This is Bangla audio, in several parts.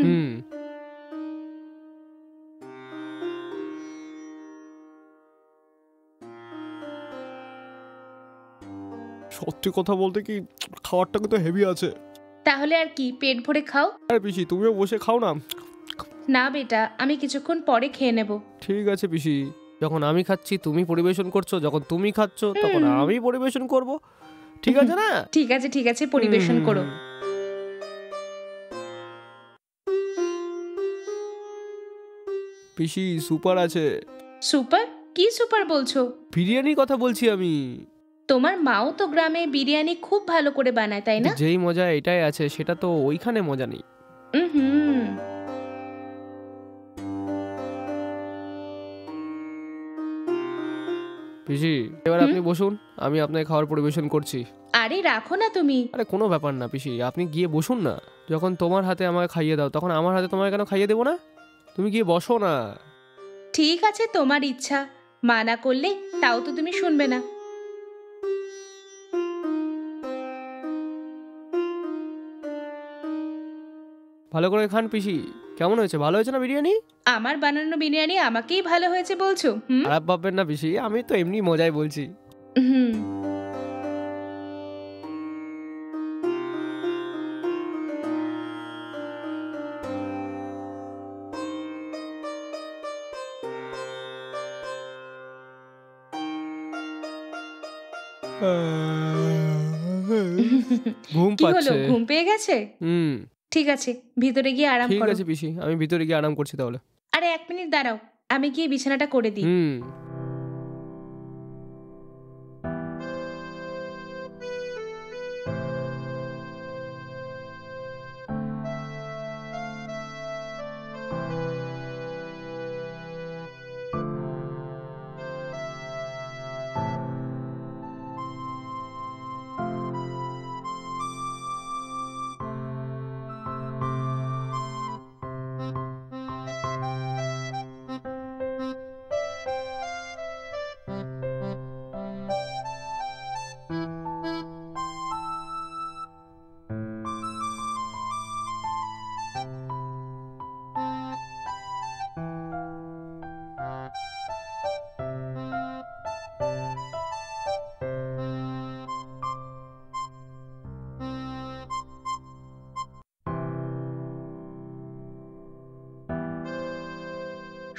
হুম। সত্যি কথা বলতে কি, খাবারটা কিন্তু হেভি আছে। তাহলে আর কি, পেট ভরে খাও। আরে পিসি, তুমিও বসে খাও না। না বেটা, আমি কিছুক্ষণ পরে খেয়ে নেব। ঠিক আছে পিসি, যখন আমি খাচ্ছি তুমি পরিবেশন করছো, যখন তুমি খাচ্ছ তখন আমি পরিবেশন করব, ঠিক আছে না? ঠিক আছে ঠিক আছে, পরিবেশন করো। পিসি সুপার আছে। সুপার? কি সুপার বলছো? বিরিয়ানির কথা বলছি আমি। তোমার মাও তো গ্রামে বিরিয়ানি খুব ভালো করে বানায়, তাই না? যেই মজা এটাই আছে, সেটা তো ওইখানে মজা নেই। হুম। পিসি এবার আপনি বসুন, আমি আপনাকে খাবার পরিবেশন করছি। আরে রাখো না তুমি। আরে কোনো ব্যাপার না পিসি, আপনি গিয়ে বসুন না। যখন তোমার হাতে আমাকে খাইয়ে দাও, তখন আমার হাতে তোমাকে কেন খাইয়ে দেবো না? তুমি গিয়ে বসো না। ঠিক আছে, তোমার ইচ্ছা। মানা করলে তাও তো তুমি শুনবে না। ভালো করে খান পিসি। কেমন হয়েছে, ভালো হয়েছে না বিরিয়ানি? আমার বানানো বিরিয়ানি আমাকেই ভালো হয়েছে বলছো? হুম খারাপ ভাববেন না পিসি, আমি তো এমনি মজায় বলছি। হুম। ঘুম কি হলো, পাচ্ছে। ঘুম পেয়ে গেছে? হুম। ঠিক আছে, ভিতরে গিয়ে আরাম ঠিক করো। আছে পিসি, আমি ভিতরে গিয়ে আরাম করছি তাহলে। আরে 1 মিনিট দাঁড়াও, আমি গিয়ে বিছানাটা করে দিই। হুম।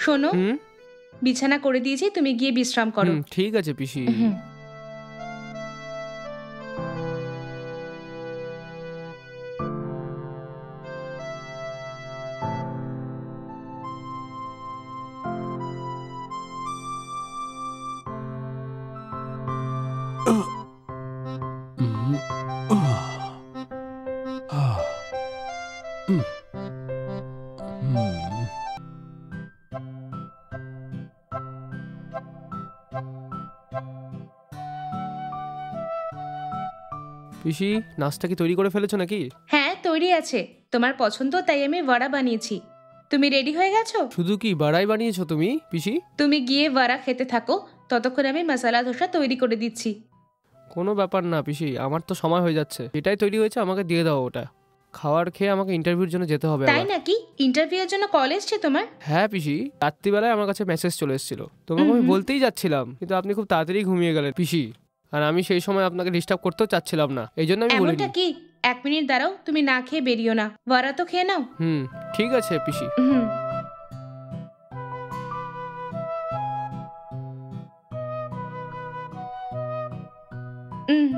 শোনো, হুম। বিছানা করে দিয়েছি, তুমি গিয়ে বিশ্রাম করো। ঠিক আছে পিসি। হুম। পিসি নাস্তা কি তৈরি করে ফেলেছো নাকি? হ্যাঁ, তৈরি আছে। তোমার পছন্দ তাই আমি বড়া বানিয়েছি। তুমি রেডি হয়ে গেছো? শুধু কি বাড়াই বানিয়েছো তুমি পিসি? তুমি গিয়ে বড়া খেতে থাকো, ততক্ষণ আমি মশলা ধোসা তৈরি করে দিচ্ছি। কোনো ব্যাপার না পিসি, আমার তো সময় হয়ে যাচ্ছে, যেটাই তৈরি হয়েছে আমাকে দিয়ে দাও ওটা। খাবার খেয়ে আমাকে ইন্টারভিউর জন্য যেতে হবে তাই আবার। নাকি? ইন্টারভিউয়ের জন্য কল এসছে তোমার? হ্যাঁ পিসি, রাত্রিবেলায় আমার কাছে মেসেজ চলে এসেছিল, তোমাকে আমি বলতেই যাচ্ছিলাম, কিন্তু আপনি খুব তাড়াতাড়ি ঘুমিয়ে গেলেন পিসি। আর আমি সেই সময় আপনাকে ডিস্টার্ব করতেও চাচ্ছিলাম না, এই জন্য আমি বলিনি। এমনটা কি? 1 মিনিট দাঁড়াও, তুমি না খেয়ে বেরিও না, বড়া তো খেয়ে নাও। ঠিক আছে পিসি। হুম। হুম।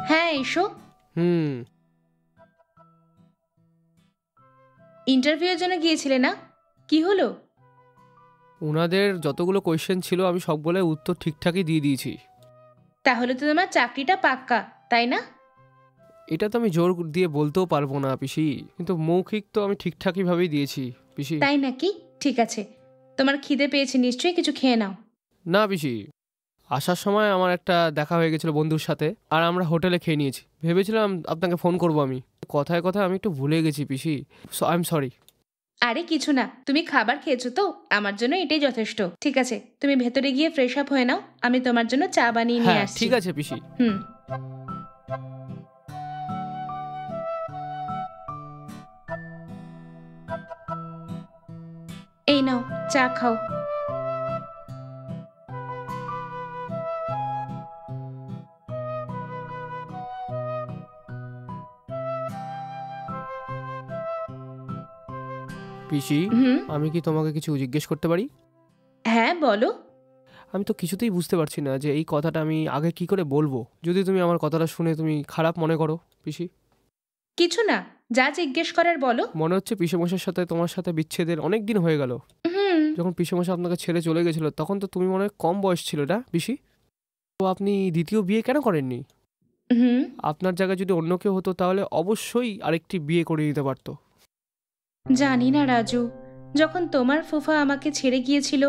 হ্যাঁ, এসো। হুম। ইন্টারভিউয়ের জন্য গিয়েছিলে না? কি হলো? ওনাদের যতগুলো কোয়েশ্চেন ছিল আমি সবগুলো উত্তর ঠিকঠাকই দিয়ে দিয়েছি। তাহলে তো তোমার চাকরিটা পাক্কা, তাই না? এটা তো আমি জোর দিয়ে বলতেও পারবো না পিসি, কিন্তু মৌখিক তো আমি ঠিকঠাকইভাবেই দিয়েছি পিসি। তাই নাকি? ঠিক আছে, তোমার খিদে পেয়েছে নিশ্চয়ই, কিছু খেয়ে নাও। না পিসি, আসার সময় আমার একটা দেখা হয়ে গেছিলো বন্ধুর সাথে, আর আমরা হোটেলে খেয়ে নিয়েছি। ভেবেছিলাম আপনাকে ফোন করব আমি, কথায় কথায় আমি একটু ভুলে গেছি পিসি, আই এম সরি। আরে কিছু না, তুমি খাবার খেয়েছো তো, আমার জন্য এটাই যথেষ্ট। ঠিক আছে, তুমি ভেতরে গিয়ে ফ্রেশ আপ হয়ে নাও, আমি তোমার জন্য চা বানিয়ে নিয়ে হ্যাঁ আসছি। ঠিক আছে পিসি। হুম। এই নাও, চা খাও। পিসি, হুম। আমি কি তোমাকে কিছু জিজ্ঞেস করতে পারি? হ্যাঁ বলো। আমি তো কিছুতেই বুঝতে পারছি না যে এই কথাটা আমি আগে কি করে বলবো, যদি তুমি আমার কথাটা শুনে তুমি খারাপ মনে করো পিসি। কিছু না, যা জিজ্ঞেস করার বলো। মনে হচ্ছে পিসেমশাইয়ের সাথে তোমার সাথে বিচ্ছেদের অনেক দিন হয়ে গেল। হুম। যখন পিসেমশাই আপনাকে ছেড়ে চলে গেছিল তখন তো তুমি মনে হয় কম বয়স ছিল না পিসি? তো আপনি দ্বিতীয় বিয়ে কেন করেননি? হুম। আপনার জায়গায় যদি অন্য কেউ হতো তাহলে অবশ্যই আরেকটি বিয়ে করে নিতে পারতো। জানি না রাজু, যখন তোমার ফুফা আমাকে ছেড়ে গিয়েছিল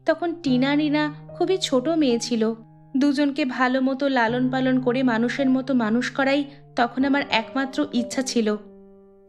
তখন টিনা রিনা খুবই ছোট মেয়ে ছিল। দুজনকে ভালো মতো লালন পালন করে মানুষের মতো মানুষ করাই তখন আমার একমাত্র ইচ্ছা ছিল।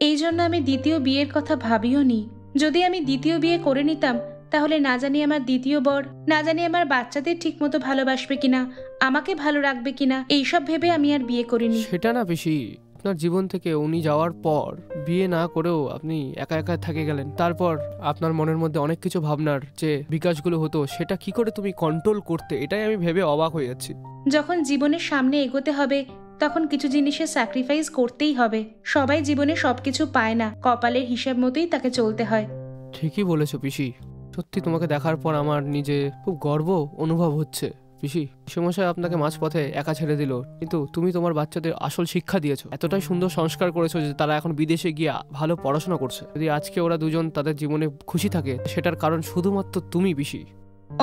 এই জন্য আমি দ্বিতীয় বিয়ের কথা ভাবিও নি। যদি আমি দ্বিতীয় বিয়ে করে নিতাম তাহলে না জানি আমার দ্বিতীয় বর না জানি আমার বাচ্চাদের ঠিকমতো ভালোবাসবে কিনা, আমাকে ভালো রাখবে কিনা, এইসব ভেবে আমি আর বিয়ে করিনি। সেটা না পিসি, আপনার জীবন থেকে উনি যাওয়ার পর বিয়ে না করেও আপনি একা একা থেকে গেলেন। তারপর আপনার মনের মধ্যে অনেক কিছু ভাবনার যে বিকাশগুলো হতো সেটা কি করে তুমি কন্ট্রোল করতে, এটাই আমি ভেবে অবাক হয়ে যাচ্ছি। যখন জীবনের সামনে এগোতে হবে তখন কিছু জিনিসের স্যাক্রিফাইস করতেই হবে। সবাই জীবনে সবকিছু পায় না, কপালের হিসাব মতোই তাকে চলতে হয়। ঠিকই বলেছো পিসি, সত্যি তোমাকে দেখার পর আমার নিজে খুব গর্ব অনুভব হচ্ছে পিসি। সমস্যায় আপনাকে মাঝপথে একা ছেড়ে দিল, কিন্তু তুমি তোমার বাচ্চাদের আসল শিক্ষা দিয়েছো, এতটাই সুন্দর সংস্কার করেছো যে তারা এখন বিদেশে গিয়ে ভালো পড়াশোনা করছে। যদি আজকে ওরা দুজন তাদের জীবনে খুশি থাকে সেটার কারণ শুধুমাত্র তুমি পিসি।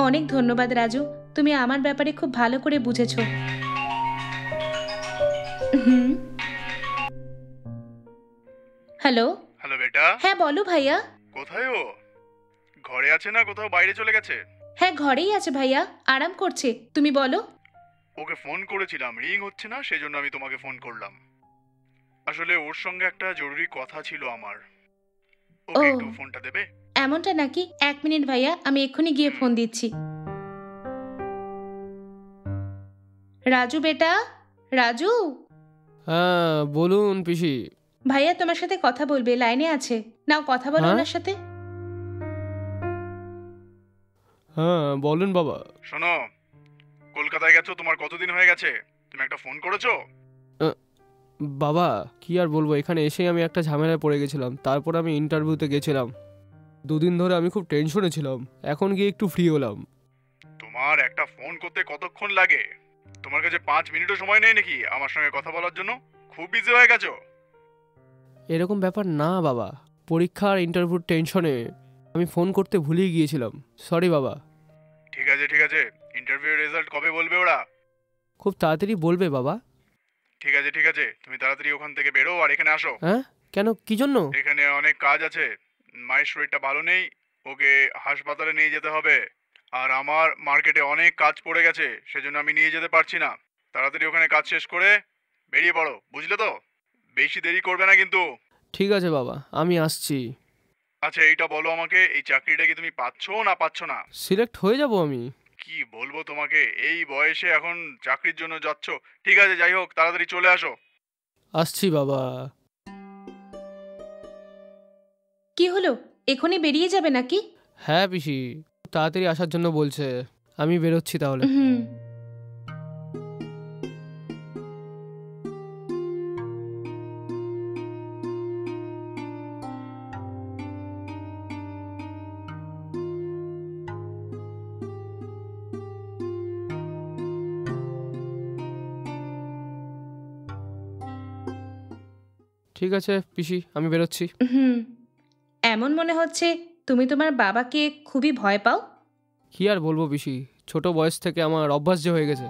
অনেক ধন্যবাদ রাজু, তুমি আমার ব্যাপারে খুব ভালো করে বুঝেছো। হুম। হ্যালো। হ্যালো বেটা, হ্যাঁ বলো ভাইয়া। কোথায় ও? ঘরে আছে না কোথাও বাইরে চলে গেছে? হ্যাঁ ঘরেই আছে ভাইয়া, আরাম করছে। তুমি বলো। ওকে ফোন করেছিলাম, রিং হচ্ছে না, সেজন্য আমি তোমাকে ফোন করলাম। আসলে ওর সঙ্গে একটা জরুরি কথা ছিল আমার। ও, ওকে একটু ফোনটা দেবে? এমনটা নাকি? 1 মিনিট ভাইয়া, আমি এক্ষুনি গিয়ে ফোন দিচ্ছি। রাজু বেটা, রাজু। হ্যাঁ বলুন পিসি। ভাইয়া তোমার সাথে কথা বলবে, লাইনে আছে, নাও কথা বলো হ্যাঁ ওনার সাথে। হ্যাঁ বলুন বাবা। শোনো, কলকাতায় গেছো, তোমার কতদিন হয়ে গেছে? তুমি একটা ফোন করেছো? বাবা কি আর বলবো, এখানে এসেই আমি একটা ঝামেলায় পড়ে গেছিলাম, তারপর আমি ইন্টারভিউতে গেছিলাম। 2 দিন ধরে আমি খুব টেনশনে ছিলাম, এখন গিয়ে একটু ফ্রি হলাম। তোমার একটা ফোন করতে কতক্ষণ লাগে? তোমার কাছে 5 মিনিটও সময় নেই নাকি আমার সঙ্গে কথা বলার জন্য? খুব বিজি হয়ে গেছো? এরকম ব্যাপার না বাবা, পরীক্ষার ইন্টারভিউর টেনশনে আমি ফোন করতে ভুলেই গিয়েছিলাম, সরি বাবা। ঠিক আছে ঠিক আছে, ইন্টারভিউর রেজাল্ট কবে বলবে ওরা? খুব তাড়াতাড়ি বলবে বাবা। ঠিক আছে, তুমি তাড়াতাড়ি ওখান থেকে বেরো আর এখানে আসো। হ্যাঁ কেন, কি জন্য? এখানে অনেক কাজ আছে। মায়ের শরীরটা ভালো নেই, ওকে হাসপাতালে নিয়ে যেতে হবে। আর আমার মার্কেটে অনেক কাজ পড়ে গেছে, সেজন্য আমি নিয়ে যেতে পারছি না। তাড়াতাড়ি ওখানে কাজ শেষ করে বেরিয়ে পড়ো, বুঝলে তো? বেশি দেরি করবে না কিন্তু। ঠিক আছে বাবা, আমি আসছি। আচ্ছা এইটা বলো আমাকে, এই চাকরিটা কি তুমি পাচ্ছো না পাচ্ছ না? সিলেক্ট হয়ে যাব আমি। কি বলবো তোমাকে, এই বয়সে এখন চাকরির জন্য যাচ্ছ? ঠিক আছে যাই হোক, তাড়াতাড়ি চলে আসো। আসছি বাবা। কি হলো, এখনই বেরিয়ে যাবে নাকি? হ্যাঁ পিসি, তাড়াতাড়ি আসার জন্য বলছে, আমি বেরোচ্ছি তাহলে। হুম। ঠিক আছে পিসি, আমি বেরোচ্ছি। হুম। এমন মনে হচ্ছে তুমি তোমার বাবাকে খুবই ভয় পাও। কি আর বলবো পিসি, ছোট বয়স থেকে আমার অভ্যাস যে হয়ে গেছে।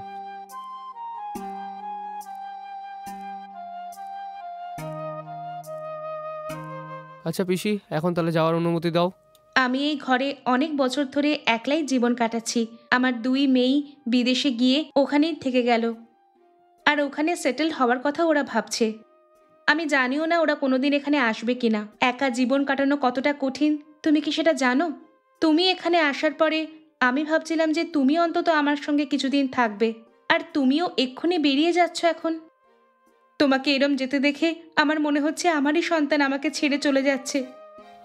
আচ্ছা পিসি, এখন তাহলে যাওয়ার অনুমতি দাও। আমি এই ঘরে অনেক বছর ধরে একলাই জীবন কাটাচ্ছি। আমার 2 মেয়েই বিদেশে গিয়ে ওখানেই থেকে গেল, আর ওখানে সেটেল হওয়ার কথা ওরা ভাবছে। আমি জানিও না ওরা কোনোদিন এখানে আসবে কিনা। একা জীবন কাটানো কতটা কঠিন তুমি কি সেটা জানো? তুমি এখানে আসার পরে আমি ভাবছিলাম যে তুমি অন্তত আমার সঙ্গে কিছুদিন থাকবে, আর তুমিও এক্ষুনি বেরিয়ে যাচ্ছ এখন। তোমাকে এরম যেতে দেখে আমার মনে হচ্ছে আমারই সন্তান আমাকে ছেড়ে চলে যাচ্ছে।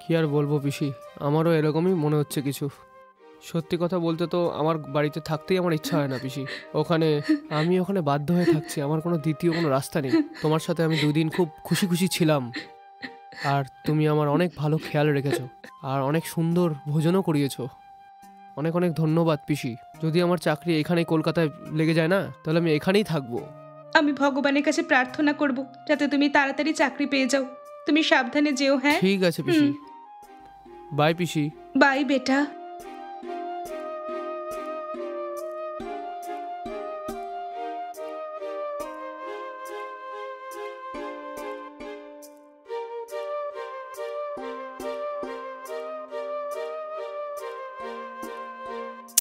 কি আর বলবো পিসি, আমারও এরকমই মনে হচ্ছে কিছু। সত্যি কথা বলতে তো আমার বাড়িতে থাকতেই আমার ইচ্ছা হয় না পিসি। আমি ওখানে বাধ্য হয়ে থাকছি, আমার কোনো দ্বিতীয় কোনো রাস্তা নেই। তোমার সাথে আমি 2 দিন খুব খুশি খুশি ছিলাম, আর তুমি আমার অনেক ভালো খেয়াল রেখেছো, আর অনেক সুন্দর ভোজনও করিয়েছো। অনেক অনেক ধন্যবাদ পিসি। যদি আমার চাকরি এখানেই কলকাতায় লেগে যায় না, তাহলে আমি এখানেই থাকবো। আমি ভগবানের কাছে প্রার্থনা করব যাতে তুমি তাড়াতাড়ি চাকরি পেয়ে যাও। তুমি সাবধানে যেও। হ্যাঁ, ঠিক আছে পিসি। By PC. বাই বেটা।